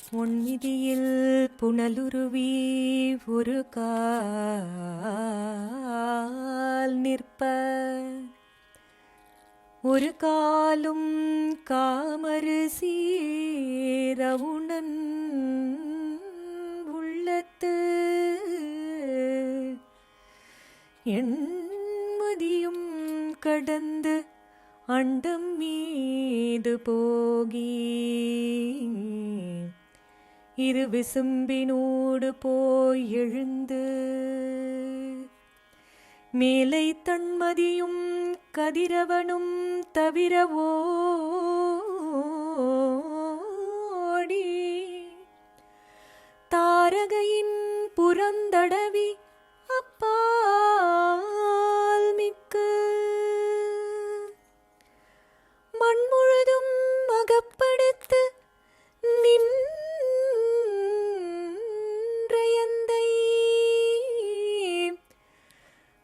பொன்னிதியில் புனலுருவி ஒரு கால் நிற்ப ஒரு காலும் காமரு சீரவுணன் உள்ளத்து என்மதியும் கடந்து அண்டம் மீது போகி இரு விசும்பினோடு போய் எழுந்து மேலை தன்மதியும் கதிரவனும் தவிர ஓடி தாரகையின் புறந்தடவி அப்பால் மிக்கு மண்முழுதும் அகப்படுத்து நின்றயந்தை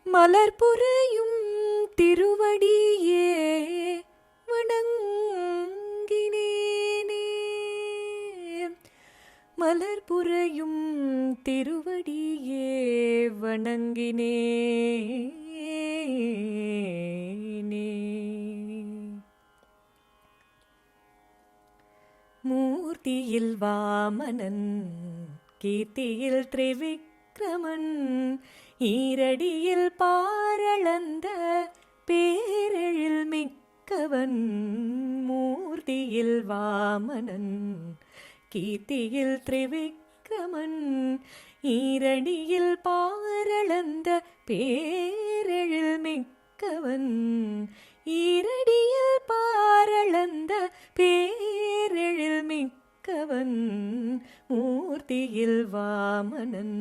மலர்புரையும் திருவடியே வணங்கினேனே மலர்புரையும் திருவடியே வணங்கினேனே. மூர்த்தியில் வாமனன் கீர்த்தியில் திரிவிக்ரமன் ஈரடியில் பாரளந்த பேரெழில் மிக்கவன். மூர்த்தியில் வாமனன் கீர்த்தியில் திரிவிக்ரமன் ஈரடியில் பாரளந்த பேரெழில் மிக்கவன். ஈரடியில் பாரளந்த பேரெழில் மிக்கவன். மூர்த்தியில் வாமனன்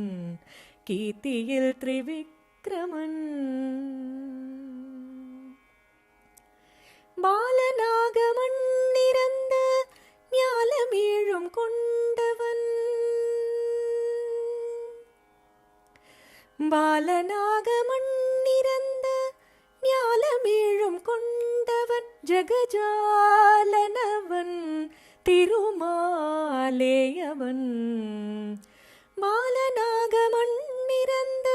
கீர்த்தியில் திரிவிக்ரமன். பாலனாகமன் நிறந்த ஞாலமேழும் கொண்டவன். பாலனாகமன் நிறந்த ஞாலமேழும் கொண்டவன். ஜகஜாலனவன் திருமாலேயவன். பாலனாகமன் நிறந்த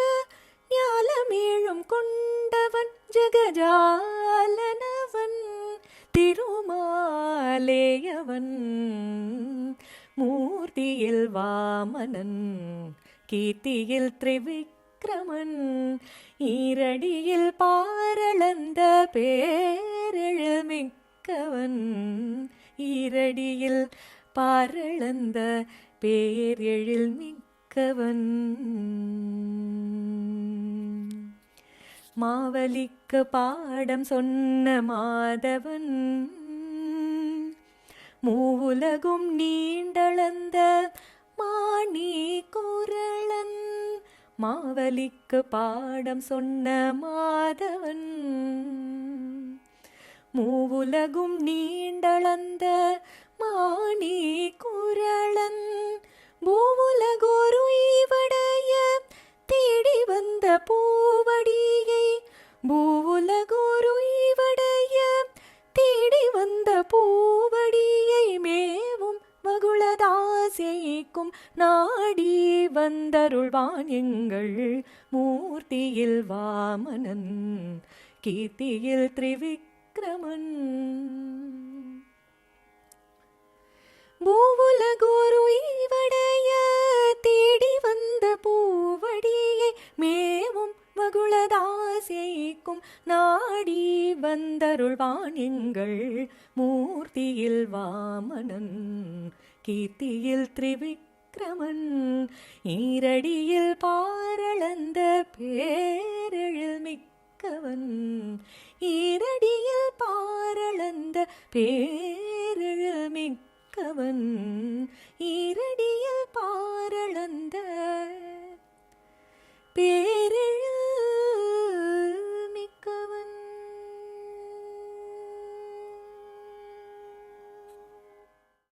ஞாலமேழும் கொண்டவன். ஜகஜாலனவன் திருமாலேயவன். மூர்த்தியில் வாமனன் கீர்த்தியில் திரிவிக்ரமன் ஈரடியில் பாரளந்த பேரெழில் மிக்கவன். ஈரடியில் பாரளந்த பேரெழில் மிக்கவன். மாவலிக்கு பாடம் சொன்ன மாதவன் மூவுலகும் நீண்டளந்த மாணி குரளன். மாவலிக்கு பாடம் சொன்ன மாதவன் மூவுலகும் நீண்டளந்த மாணி குரளன். பூவுலகோரு ஈவடைய தேடி வந்த பூவடியை. பூவுலகோரு ஈவடைய தேடி வந்த பூவடியை மேவும் மகுளதாசைக்கும் நாடி வந்தருள்வான் எங்கள். மூர்த்தியில் வாமனன் கீர்த்தியில் திரிவிக்ரமன். பூவுலகோரு ஈவடைய தேடி வந்த பூவடியை மேவும் மகுளதாசைக்கும் நாடி வந்தருள்வான் எங்கள். மூர்த்தியில் வாமனன் கீர்த்தியில் திரிவிக்ரமன் ஈரடியில் பாரளந்த பேரெழில் மிக்கவன். ஈரடியில் பாரளந்த